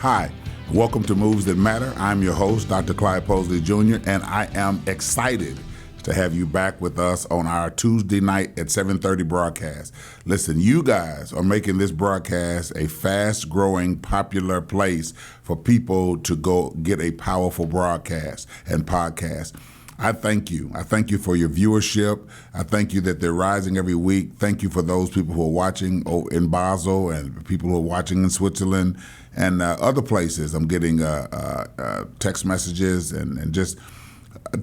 Hi, welcome to Moves That Matter. I'm your host, Dr. Clyde Posley Jr., and I am excited to have you back with us on our Tuesday night at 7:30 broadcast. Listen, you guys are making this broadcast a fast-growing, popular place for people to go get a powerful broadcast and podcast. I thank you. I thank you for your viewership. I thank you that they're rising every week. Thank you for those people who are watching in Basel and people who are watching in Switzerland and other places. I'm getting text messages and just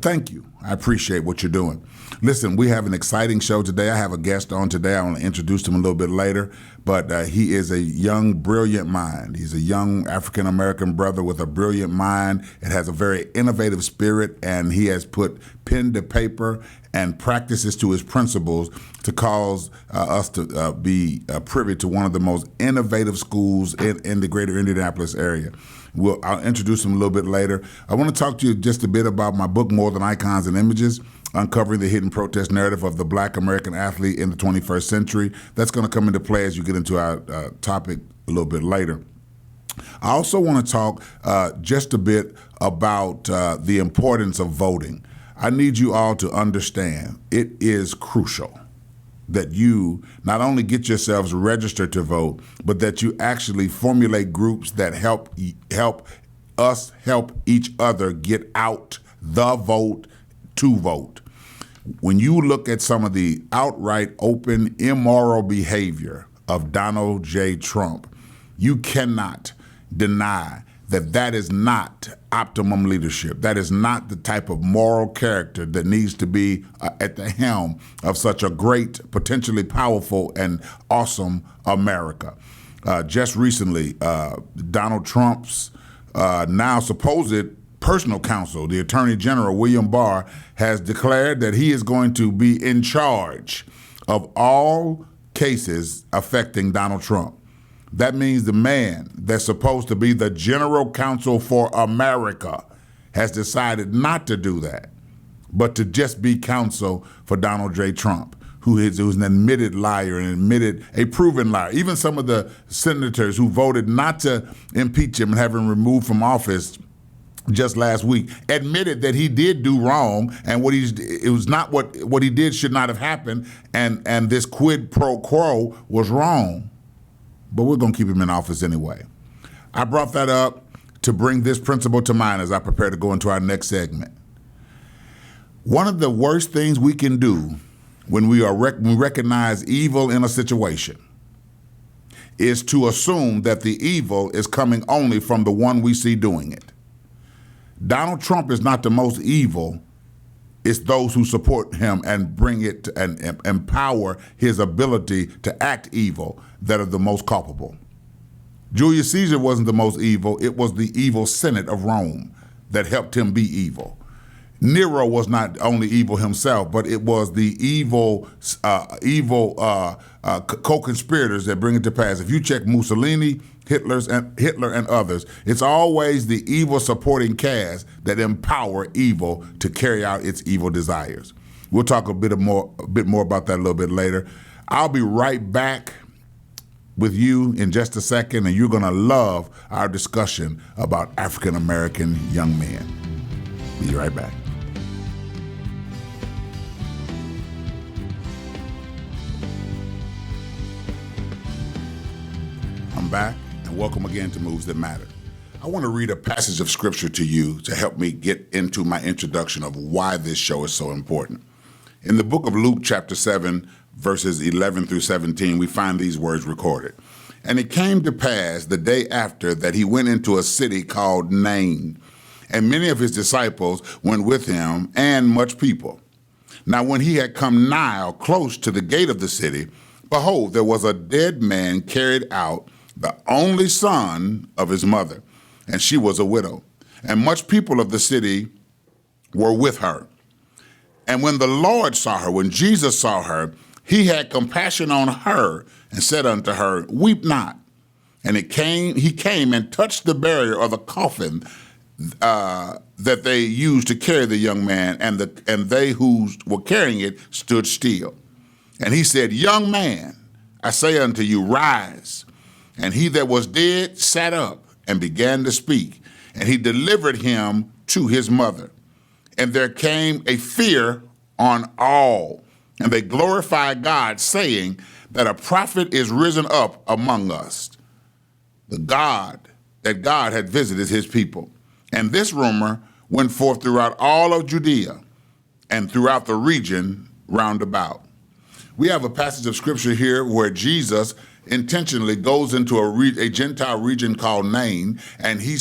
thank you. I appreciate what you're doing. Listen, we have an exciting show today. I have a guest on today. I want to introduce him a little bit later, but he is a young, brilliant mind. He's a young African-American brother with a brilliant mind. It has a very innovative spirit, and he has put pen to paper and practices to his principles to cause us to be privy to one of the most innovative schools in the greater Indianapolis area. I'll introduce him a little bit later. I want to talk to you just a bit about my book, More Than Icons and Images, Uncovering the Hidden Protest Narrative of the Black American Athlete in the 21st Century. That's going to come into play as you get into our topic a little bit later. I also want to talk just a bit about the importance of voting. I need you all to understand it is crucial that you not only get yourselves registered to vote, but that you actually formulate groups that help us help each other get out the vote to vote. When you look at some of the outright open immoral behavior of Donald J. Trump, you cannot deny that that is not optimum leadership. That is not the type of moral character that needs to be at the helm of such a great, potentially powerful, and awesome America. Just recently, Donald Trump's now supposed personal counsel, the Attorney General, William Barr, has declared that he is going to be in charge of all cases affecting Donald Trump. That means the man that's supposed to be the general counsel for America has decided not to do that, but to just be counsel for Donald J. Trump, who's an admitted liar and a proven liar. Even some of the senators who voted not to impeach him and have him removed from office just last week admitted that he did do wrong, and what he did should not have happened, and this quid pro quo was wrong. But we're going to keep him in office anyway. I brought that up to bring this principle to mind as I prepare to go into our next segment. One of the worst things we can do when we recognize evil in a situation is to assume that the evil is coming only from the one we see doing it. Donald Trump is not the most evil. It's those who support him and bring it and empower his ability to act evil that are the most culpable. Julius Caesar wasn't the most evil. It was the evil Senate of Rome that helped him be evil. Nero was not only evil himself, but it was the evil co-conspirators that bring it to pass. If you check Mussolini, Hitler and others, it's always the evil supporting cast that empower evil to carry out its evil desires. We'll talk a bit more about that a little bit later. I'll be right back with you in just a second, and you're going to love our discussion about African American young men. Be right back. I'm back, and welcome again to Moves That Matter. I want to read a passage of scripture to you to help me get into my introduction of why this show is so important. In the book of Luke, chapter 7, verses 11 through 17, we find these words recorded. And it came to pass the day after that he went into a city called Nain, and many of his disciples went with him, and much people. Now when he had come nigh close to the gate of the city, behold, there was a dead man carried out, the only son of his mother, and she was a widow. And much people of the city were with her. And when the Lord saw her, when Jesus saw her, he had compassion on her and said unto her, weep not. And he came and touched the barrier of the coffin that they used to carry the young man, and they who were carrying it stood still. And he said, young man, I say unto you, rise. And he that was dead sat up, and began to speak, and he delivered him to his mother. And there came a fear on all, and they glorified God, saying that a prophet is risen up among us, that God had visited his people. And this rumor went forth throughout all of Judea and throughout the region round about. We have a passage of scripture here where Jesus intentionally goes into a Gentile region called Nain, and he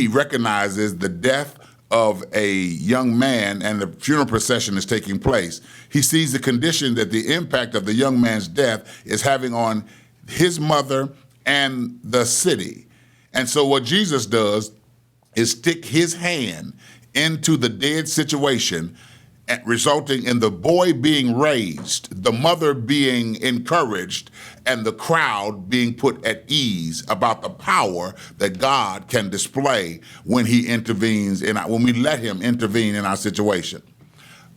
recognizes the death of a young man, and the funeral procession is taking place. He sees the condition that the impact of the young man's death is having on his mother and the city. And so what Jesus does is stick his hand into the dead situation, resulting in the boy being raised, the mother being encouraged, and the crowd being put at ease about the power that God can display when he intervenes when we let him intervene in our situation.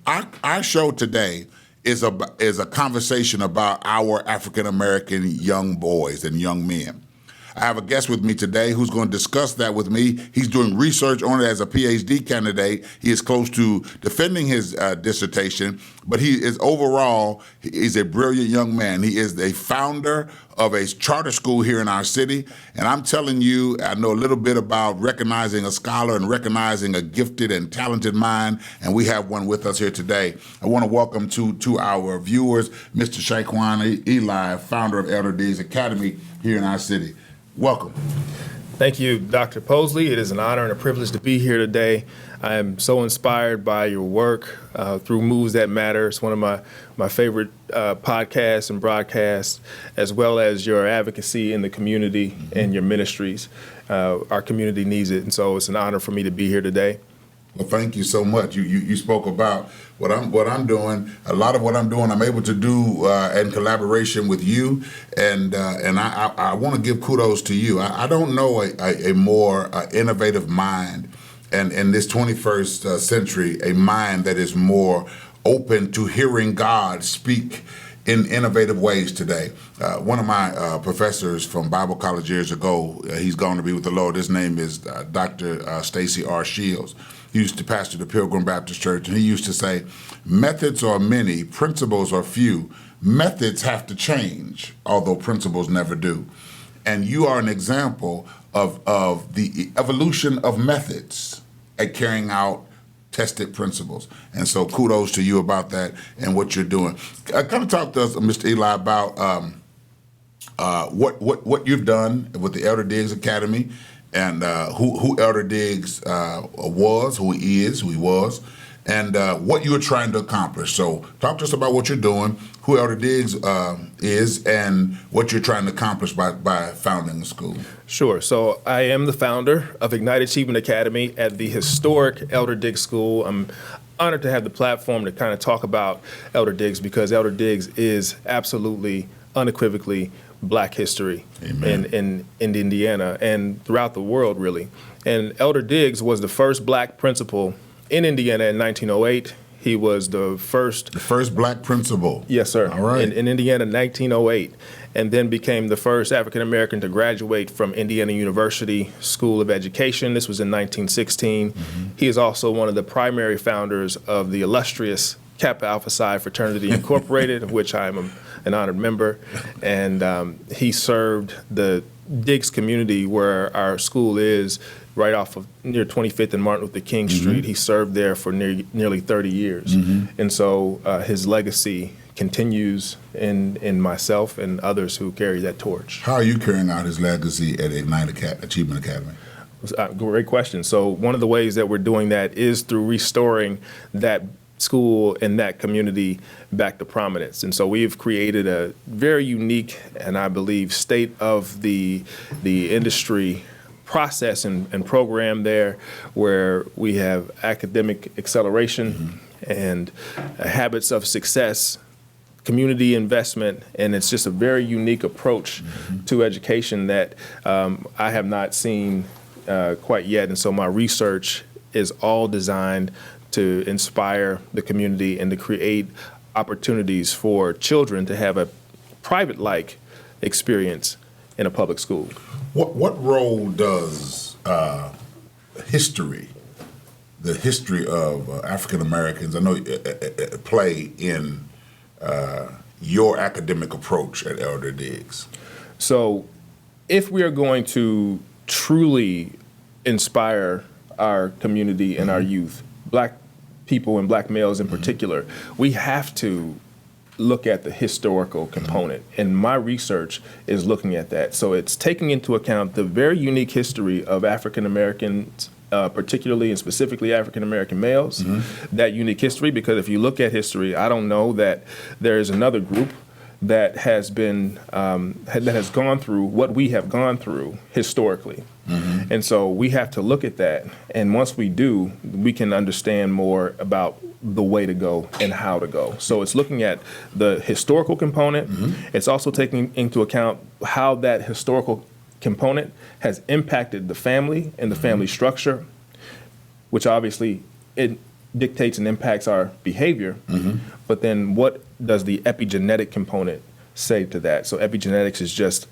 Our show today is a conversation about our African American young boys and young men. I have a guest with me today who's going to discuss that with me. He's doing research on it as a PhD candidate. He is close to defending his dissertation, but he's a brilliant young man. He is the founder of a charter school here in our city. And I'm telling you, I know a little bit about recognizing a scholar and recognizing a gifted and talented mind, and we have one with us here today. I want to welcome to our viewers, Mr. Shy-Quon Eli, founder of Elder Diggs Academy here in our city. Welcome. Thank you, Dr. Posley. It is an honor and a privilege to be here today. I am so inspired by your work through Moves That Matter. It's one of my favorite podcasts and broadcasts, as well as your advocacy in the community and your ministries. Our community needs it, and so it's an honor for me to be here today. Well, thank you so much. You spoke about what I'm doing. A lot of what I'm doing, I'm able to do in collaboration with you, and I want to give kudos to you. I don't know a more innovative mind, and in this 21st century, a mind that is more open to hearing God speak in innovative ways today. One of my professors from Bible college years ago, he's gone to be with the Lord. His name is Dr. Stacy R. Shields. He used to pastor the Pilgrim Baptist Church, and he used to say, methods are many, principles are few. Methods have to change, although principles never do. And you are an example of the evolution of methods at carrying out tested principles. And so kudos to you about that and what you're doing. Kind of talk to us, Mr. Eli, about what you've done with the Elder Diggs Academy, and who Elder Diggs was, who he was, and what you were trying to accomplish. So talk to us about what you're doing, who Elder Diggs is, and what you're trying to accomplish by founding the school. Sure. So I am the founder of Ignite Achievement Academy at the historic Elder Diggs School. I'm honored to have the platform to kind of talk about Elder Diggs, because Elder Diggs is absolutely, unequivocally Black history in Indiana and throughout the world, really. And Elder Diggs was the first Black principal in Indiana in 1908. He was the first Black principal. Yes, sir. All right. In Indiana in 1908, and then became the first African American to graduate from Indiana University School of Education. This was in 1916. He is also one of the primary founders of the illustrious Kappa Alpha Psi Fraternity Incorporated, of which I am an honored member. And he served the Diggs community, where our school is, right off of near 25th and Martin Luther King Street. He served there for nearly 30 years. And so his legacy continues in myself and others who carry that torch. How are you carrying out his legacy at Ignite Achievement Academy? Great question. So one of the ways that we're doing that is through restoring that school and that community back to prominence. And so we've created a very unique and, I believe, state of the industry process and program there, where we have academic acceleration and habits of success, community investment, and it's just a very unique approach to education that I have not seen quite yet. And so my research is all designed to inspire the community and to create opportunities for children to have a private-like experience in a public school. What role does history, the history of African Americans, I know, play in your academic approach at Elder Diggs? So if we are going to truly inspire our community and our youth, Black people and Black males in particular, we have to look at the historical component. And my research is looking at that. So it's taking into account the very unique history of African Americans, particularly and specifically African American males, that unique history, because if you look at history, I don't know that there is another group that has been, that has gone through what we have gone through historically. And so we have to look at that. And once we do, we can understand more about the way to go and how to go. So it's looking at the historical component. It's also taking into account how that historical component has impacted the family and the family structure, which obviously it dictates and impacts our behavior. But then what does the epigenetic component say to that? So epigenetics is just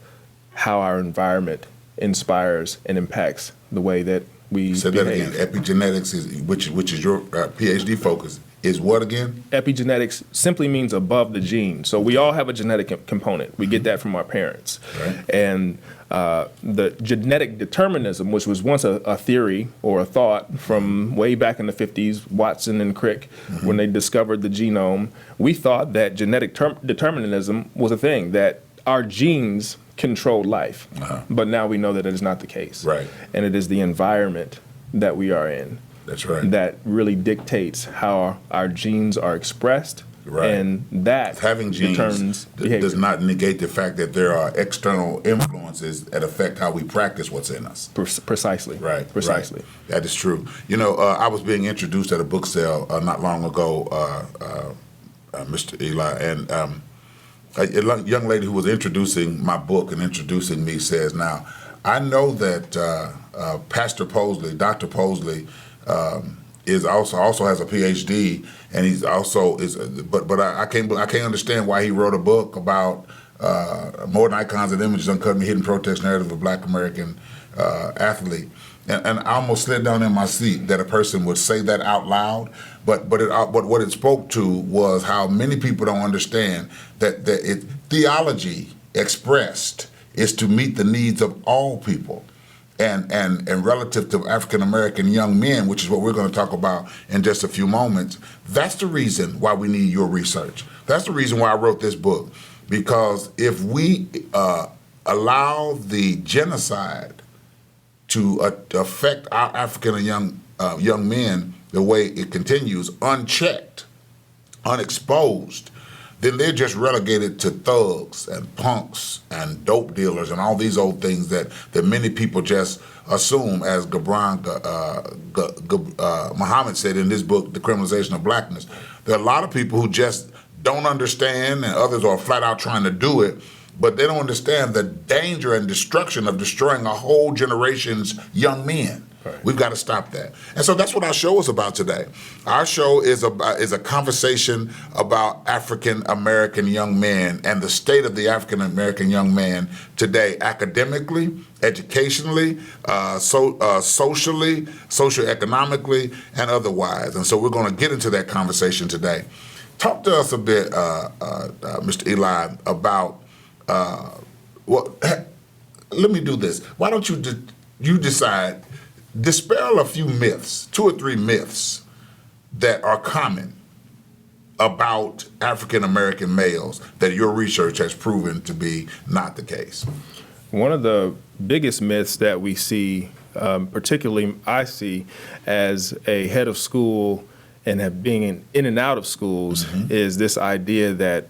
how our environment inspires and impacts the way that we Say behave. that again. Epigenetics is which is your PhD focus. Is what again? Epigenetics simply means above the gene. So we all have a genetic component. We get that from our parents. Right. And the genetic determinism, which was once a theory or a thought from way back in the 50s, Watson and Crick, when they discovered the genome, we thought that genetic determinism was a thing, that our genes controlled life. But now we know that it is not the case. Right. And it is the environment that we are in. That's right. That really dictates how our genes are expressed. Right. And that having genes determines behavior. does not negate the fact that there are external influences that affect how we practice what's in us. Precisely. Right. Precisely. Right. That is true. You know, I was being introduced at a book sale not long ago, Mr. Eli, and a young lady who was introducing my book and introducing me says, "Now, I know that Pastor Posley, Dr. Posley, is also has a PhD, and he's also but I can't understand why he wrote a book about more than icons and images, uncovering the hidden protest narrative of a Black American athlete." And I almost slid down in my seat that a person would say that out loud. But what it spoke to was how many people don't understand that theology expressed is to meet the needs of all people. And relative to African American young men, which is what we're going to talk about in just a few moments, that's the reason why we need your research. That's the reason why I wrote this book. Because if we allow the genocide to affect our African young men the way it continues, unchecked, unexposed, then they're just relegated to thugs and punks and dope dealers and all these old things that many people just assume, as Muhammad said in his book, The Criminalization of Blackness. There are a lot of people who just don't understand, and others are flat out trying to do it, but they don't understand the danger and destruction of destroying a whole generation's young men. Right. We've got to stop that. And so that's what our show is about today. Our show is a conversation about African American young men and the state of the African American young man today, academically, educationally, socially, socioeconomically, and otherwise. And so we're going to get into that conversation today. Talk to us a bit, Mr. Eli, about let me do this. Why don't you decide, dispel a few myths, 2 or 3 myths that are common about African American males that your research has proven to be not the case. One of the biggest myths that we see, particularly I see as a head of school and being in and out of schools, is this idea that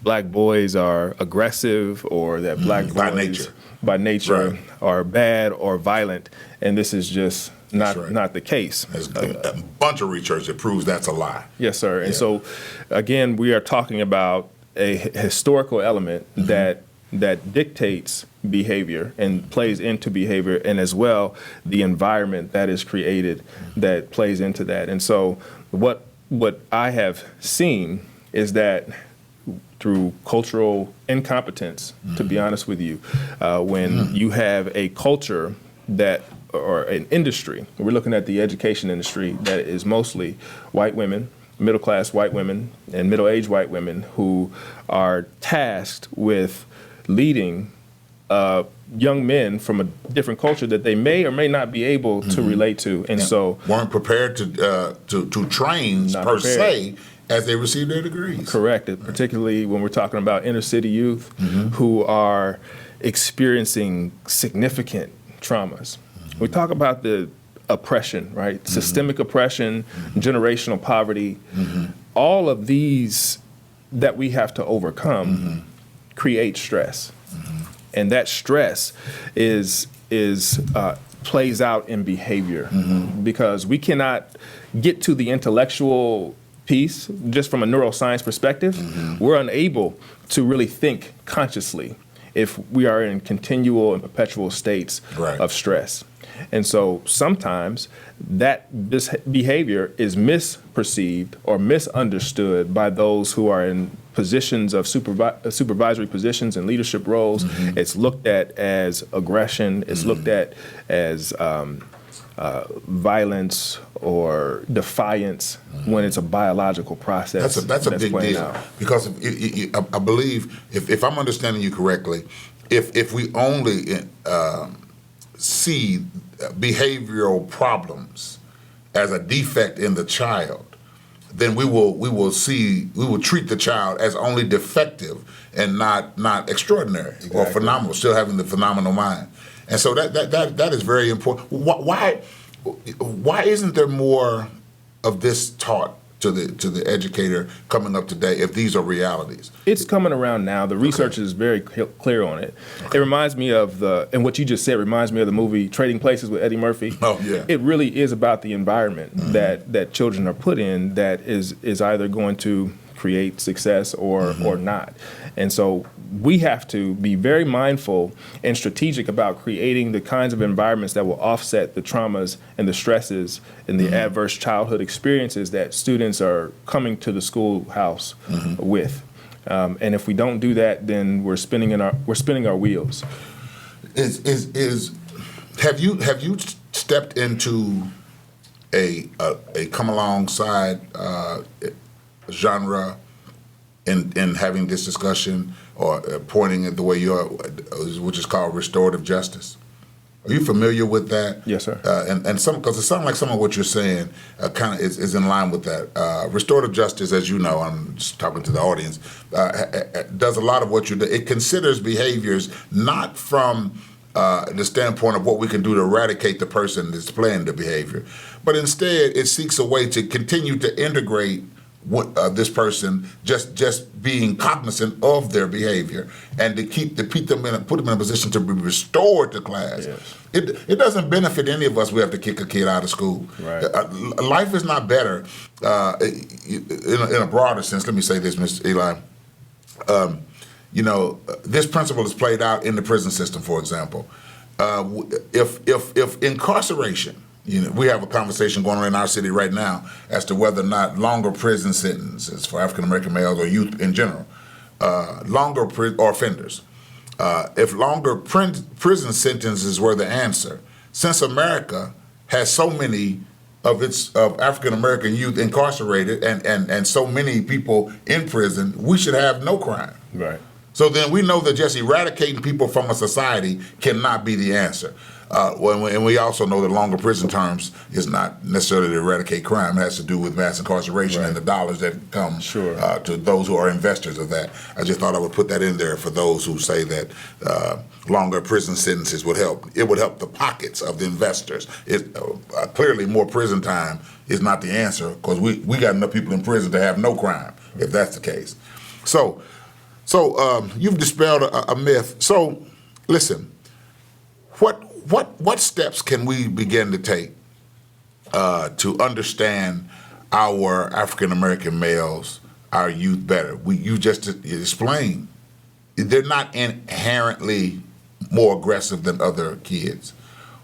Black boys are aggressive, or that Black boys by nature right. are bad or violent, and this is just not the case. There's a bunch of research that proves that's a lie. Yes, sir. And so, again, we are talking about a historical element that dictates behavior and plays into behavior, and as well the environment that is created that plays into that. And so what I have seen is that through cultural incompetence, to be honest with you. When you have a culture that, or an industry, we're looking at the education industry that is mostly white women, middle-class white women, and middle-aged white women who are tasked with leading young men from a different culture that they may or may not be able to relate to, and so weren't prepared to train per se as they receive their degrees. Correct, particularly when we're talking about inner city youth who are experiencing significant traumas. We talk about the oppression, right? Systemic oppression, generational poverty, all of these that we have to overcome create stress. And that stress plays out in behavior because we cannot get to the intellectual piece just from a neuroscience perspective. We're unable to really think consciously if we are in continual and perpetual states of stress. And so sometimes this behavior is misperceived or misunderstood by those who are in positions of supervisory positions and leadership roles. It's looked at as aggression. It's looked at as violence or defiance when it's a biological process. That's a big deal out. Because I believe, if I'm understanding you correctly, if we only see behavioral problems as a defect in the child, then we will treat the child as only defective and not extraordinary or phenomenal, still having the phenomenal mind. And so that is very important. Why isn't there more of this taught to the educator coming up today if these are realities? It's coming around now. The research is very clear on it. It reminds me of and what you just said reminds me of the movie Trading Places with Eddie Murphy. Oh, yeah. It really is about the environment that children are put in that is either going to create success or not. And so we have to be very mindful and strategic about creating the kinds of environments that will offset the traumas and the stresses and the adverse childhood experiences that students are coming to the schoolhouse with. And if we don't do that, then we're spinning our wheels. Have you stepped into a come alongside genre in having this discussion or pointing it the way you are, which is called restorative justice? Are you familiar with that? Yes, sir. And some, because it sounds like some of what you're saying kind of is in line with that. Restorative justice, as you know, I'm just talking to the audience, does a lot of what you do. It considers behaviors not from the standpoint of what we can do to eradicate the person displaying the behavior, but instead it seeks a way to continue to integrate this person just being cognizant of their behavior and to put them in a position to be restored to class. Yes. It doesn't benefit any of us. We have to kick a kid out of school. Right. Life is not better in a broader sense. Let me say this, Mr. Eli. This principle is played out in the prison system. For example, if incarceration. We have a conversation going on in our city right now as to whether or not longer prison sentences for African American males or youth in general, or offenders, if longer prison sentences were the answer, since America has so many of African American youth incarcerated and so many people in prison, we should have no crime. Right. So then we know that just eradicating people from a society cannot be the answer. And we also know that longer prison terms is not necessarily to eradicate crime. It has to do with mass incarceration and the dollars that come to those who are investors of that. I just thought I would put that in there for those who say that longer prison sentences would help. It would help the pockets of the investors. Clearly, more prison time is not the answer because we got enough people in prison to have no crime, if that's the case. So you've dispelled a myth. So listen, what steps can we begin to take to understand our African American males, our youth better? You just explained they're not inherently more aggressive than other kids.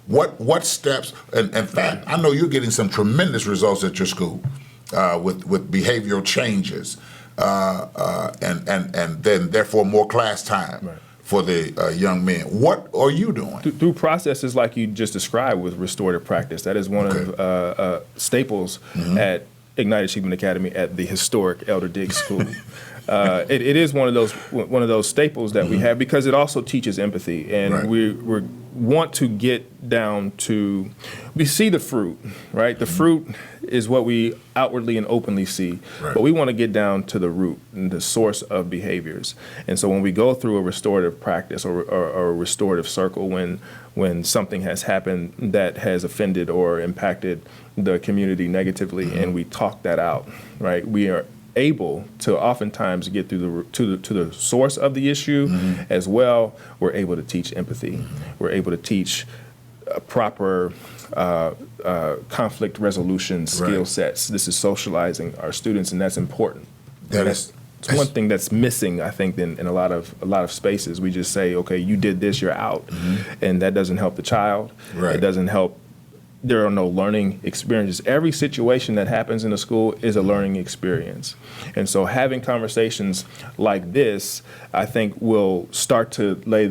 What steps? And in fact, I know you're getting some tremendous results at your school with behavioral changes. and then therefore more class time for the young men. What are you doing? Through processes like you just described with restorative practice. That is one of staples at Ignite Achievement Academy at the historic Elder Diggs School. It is one of those staples that we have because it also teaches empathy, and we want to get down to, we see the fruit, right? The fruit is what we outwardly and openly see, but we want to get down to the root and the source of behaviors. And so when we go through a restorative practice or a restorative circle, when something has happened that has offended or impacted the community negatively, and we talk that out, right? We are able to oftentimes get through to the source of the issue as well. We're able to teach empathy. We're able to teach proper conflict resolution skill sets. This is socializing our students, and that's important. It's one thing that's missing, I think, in a lot of spaces. We just say, okay, you did this, you're out, and that doesn't help the child. It doesn't help. There are no learning experiences. Every situation that happens in a school is a learning experience. And so having conversations like this, I think, will start to lay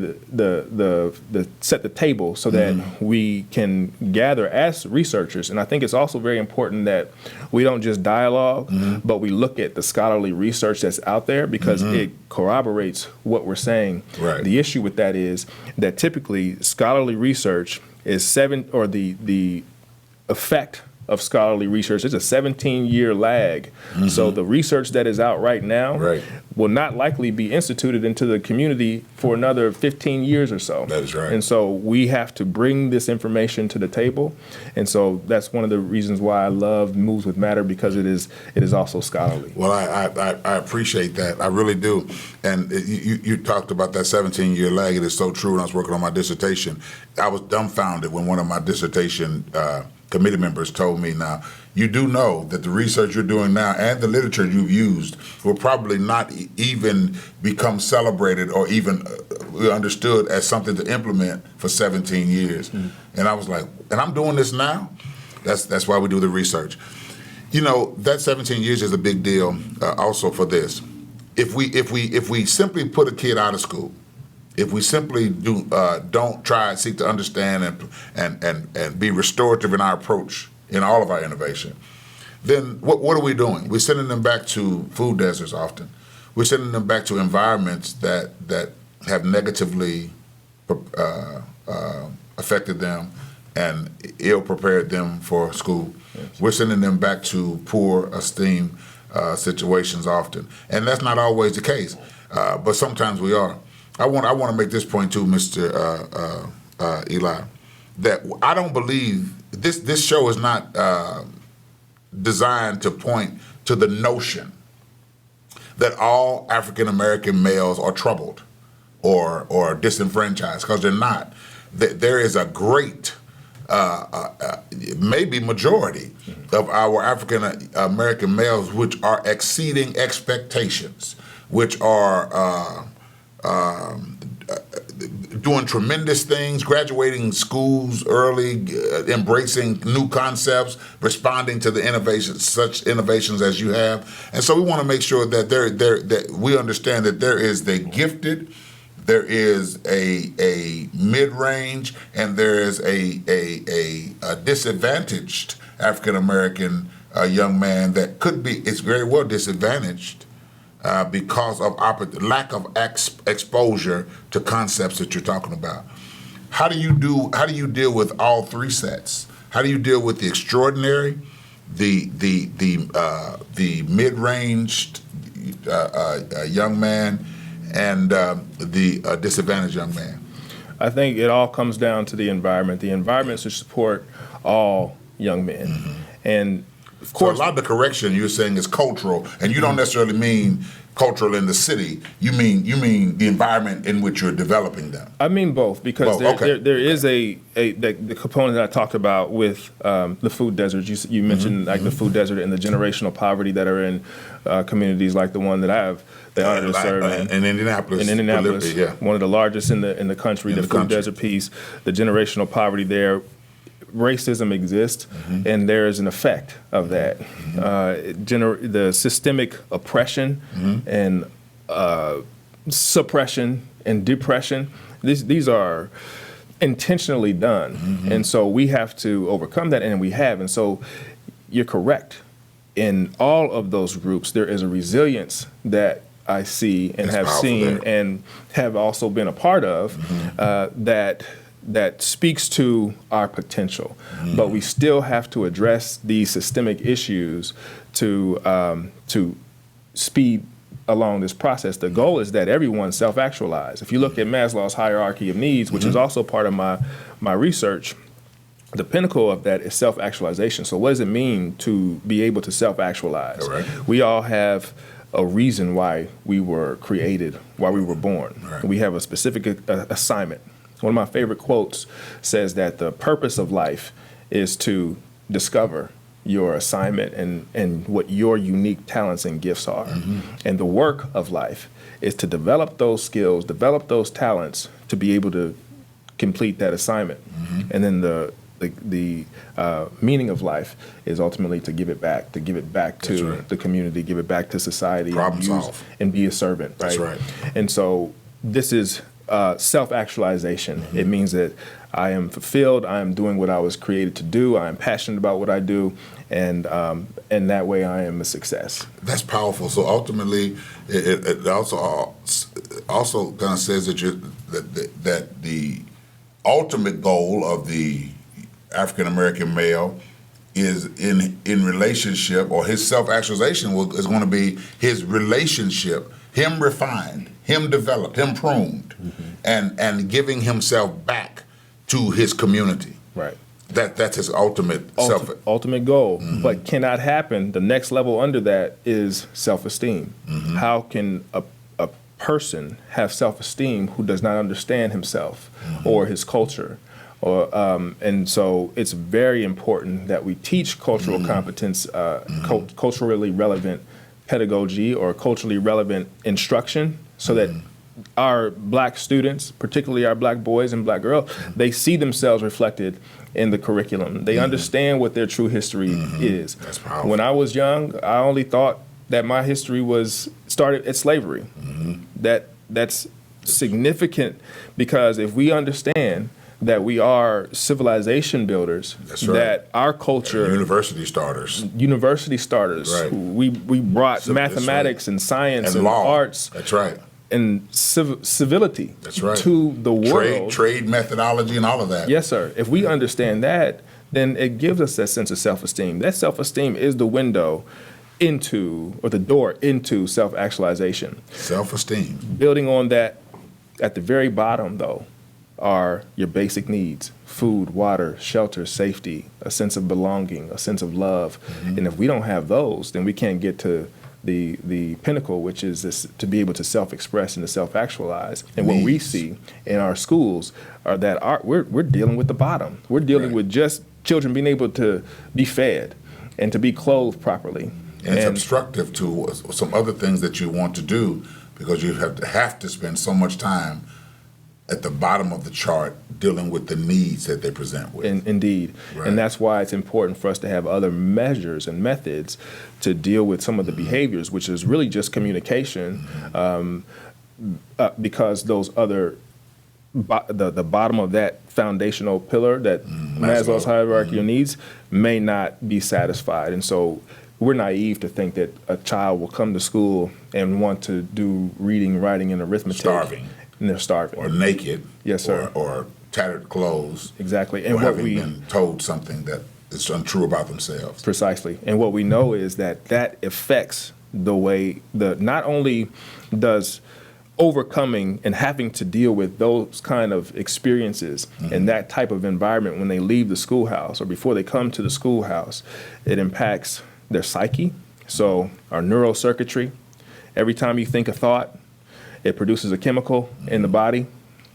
set the table so that we can gather as researchers. And I think it's also very important that we don't just dialogue, but we look at the scholarly research that's out there because it corroborates what we're saying. The issue with that is that typically scholarly research is the effect of scholarly research is a 17-year lag. So the research that is out right now will not likely be instituted into the community for another 15 years or so. That is right. And so we have to bring this information to the table. And so that's one of the reasons why I love Moves with Matter, because it is also scholarly. Well, I appreciate that. I really do. And you talked about that 17-year lag. It is so true. When I was working on my dissertation, I was dumbfounded when one of my dissertation committee members told me, now, you do know that the research you're doing now and the literature you've used will probably not even become celebrated or even understood as something to implement for 17 years. And I was like, and I'm doing this now? That's why we do the research. You know, that 17 years is a big deal also for this. If we simply put a kid out of school, if we simply don't seek to understand and be restorative in our approach in all of our innovation, then what are we doing? We're sending them back to food deserts often. We're sending them back to environments that have negatively affected them and ill-prepared them for school. We're sending them back to poor esteem situations often. And that's not always the case, but sometimes we are. I want to make this point too, Mr. Eli, that I don't believe this show is not designed to point to the notion that all African American males are troubled or disenfranchised, because they're not. There is a great, maybe majority of our African American males which are exceeding expectations, which are doing tremendous things, graduating schools early, embracing new concepts, responding to the innovations, such innovations as you have. And so we want to make sure that that we understand that there is the gifted, there is a mid-range, and there is a disadvantaged African American young man that is very well disadvantaged because of lack of exposure to concepts that you're talking about. How do you deal with all three sets? How do you deal with the extraordinary, the mid-ranged young man, and the disadvantaged young man? I think it all comes down to the environment. The environment should support all young men, and of course, so a lot of the correction you're saying is cultural, and you don't necessarily mean cultural in the city. You mean the environment in which you're developing them. I mean both, because there is the component that I talked about with the food desert. You mentioned like the food desert and the generational poverty that are in communities like the one that I have the honor to serve in Indianapolis. In Indianapolis, one of the largest in the country. The food desert piece, the generational poverty there racism exists, and there is an effect of that. The systemic oppression and suppression and depression, these are intentionally done. And so we have to overcome that, and we have. And so you're correct. In all of those groups, there is a resilience that I see and have seen and have also been a part of that speaks to our potential. But we still have to address these systemic issues to speed along this process. The goal is that everyone self-actualize. If you look at Maslow's hierarchy of needs, which is also part of my research, the pinnacle of that is self-actualization. So what does it mean to be able to self-actualize? Correct. We all have a reason why we were created, why we were born. Right. We have a specific assignment. One of my favorite quotes says that the purpose of life is to discover your assignment and what your unique talents and gifts are. And the work of life is to develop those skills, develop those talents to be able to complete that assignment. And then the meaning of life is ultimately to give it back to the community, give it back to society, and be a servant. Right? That's right. And so this is self-actualization. It means that I am fulfilled. I am doing what I was created to do. I am passionate about what I do, and that way I am a success. That's powerful. So ultimately, it also kind of says that the ultimate goal of the African American male is in relationship, or his self-actualization is going to be his relationship, him refined, him developed, him pruned, and giving himself back to his community. Right. That's his ultimate goal, but cannot happen. The next level under that is self-esteem. How can a person have self-esteem who does not understand himself or his culture? And so it's very important that we teach cultural competence, culturally relevant pedagogy or culturally relevant instruction, so that our black students, particularly our black boys and black girls, they see themselves reflected in the curriculum. They understand what their true history is. That's powerful. When I was young, I only thought that my history started at slavery. That's significant, because if we understand that we are civilization builders, that our culture... University starters. Right. We brought mathematics and science and law. Arts. That's right. And civility to the world. Trade methodology and all of that. Yes, sir. If we understand that, then it gives us that sense of self-esteem. That self-esteem is the window into, or the door into self-actualization. Self-esteem. Building on that, at the very bottom, though, are your basic needs: food, water, shelter, safety, a sense of belonging, a sense of love. And if we don't have those, then we can't get to the pinnacle, which is this, to be able to self-express and to self-actualize. And what we see in our schools are that we're dealing with the bottom. We're dealing with just children being able to be fed and to be clothed properly. And it's obstructive to some other things that you want to do, because you have to spend so much time at the bottom of the chart dealing with the needs that they present with. Indeed. Right. And that's why it's important for us to have other measures and methods to deal with some of the behaviors, which is really just communication, because those other, the bottom of that foundational pillar, that Maslow's hierarchy of needs, may not be satisfied. And so we're naive to think that a child will come to school and want to do reading, writing, and arithmetic. Starving. And they're starving. Or naked. Yes, sir. Or tattered clothes. Exactly. And or having been told something that is untrue about themselves. Precisely. And what we know is that affects the way, not only does overcoming and having to deal with those kind of experiences and that type of environment when they leave the schoolhouse or before they come to the schoolhouse, it impacts their psyche. So our neural circuitry, every time you think a thought, it produces a chemical in the body,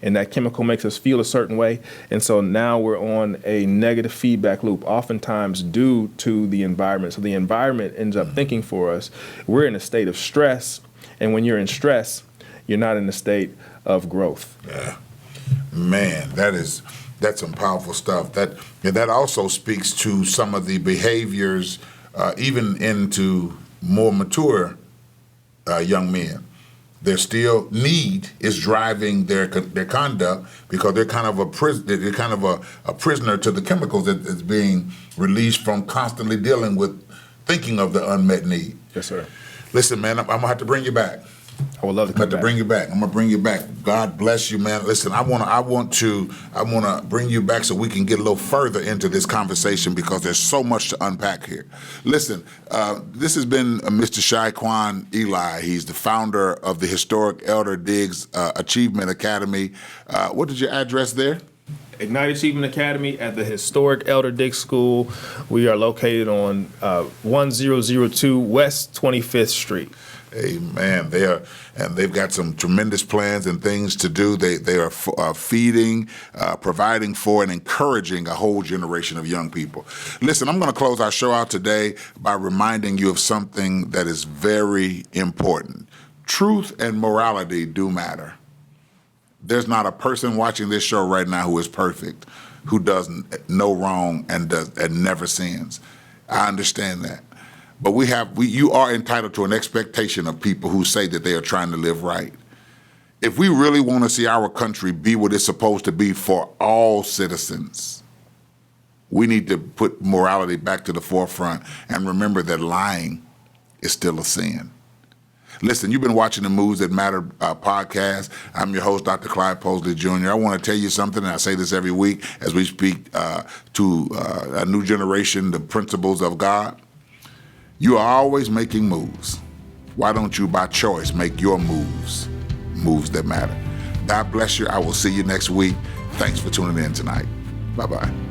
and that chemical makes us feel a certain way. And so now we're on a negative feedback loop, oftentimes due to the environment. So the environment ends up thinking for us. We're in a state of stress, and when you're in stress, you're not in a state of growth. Yeah. Man, that is That's some powerful stuff. That also speaks to some of the behaviors, even into more mature young men. Their still need is driving their conduct because they're kind of a prisoner to the chemicals that is being released from constantly dealing with thinking of the unmet need. Yes, sir. Listen, man, I'm gonna have to bring you back. I would love to come back. I'm gonna bring you back. God bless you, man. Listen, I want to bring you back so we can get a little further into this conversation because there's so much to unpack here. Listen, this has been Mr. Shy-Quon Eli. He's the founder of the historic Elder Diggs Achievement Academy. What is your address there? Ignite Achievement Academy at the historic Elder Diggs School. We are located on 1002 West 25th Street. Amen. They've got some tremendous plans and things to do. They are feeding, providing for, and encouraging a whole generation of young people. Listen, I'm going to close our show out today by reminding you of something that is very important. Truth and morality do matter. There's not a person watching this show right now who is perfect, who doesn't know wrong and never sins. I understand that. But you are entitled to an expectation of people who say that they are trying to live right. If we really want to see our country be what it's supposed to be for all citizens, we need to put morality back to the forefront and remember that lying is still a sin. Listen, you've been watching the Moves That Matter podcast. I'm your host, Dr. Clyde Posleys Jr. I want to tell you something, and I say this every week as we speak to a new generation, the principles of God. You are always making moves. Why don't you, by choice, make your moves that matter? God bless you. I will see you next week. Thanks for tuning in tonight. Bye-bye.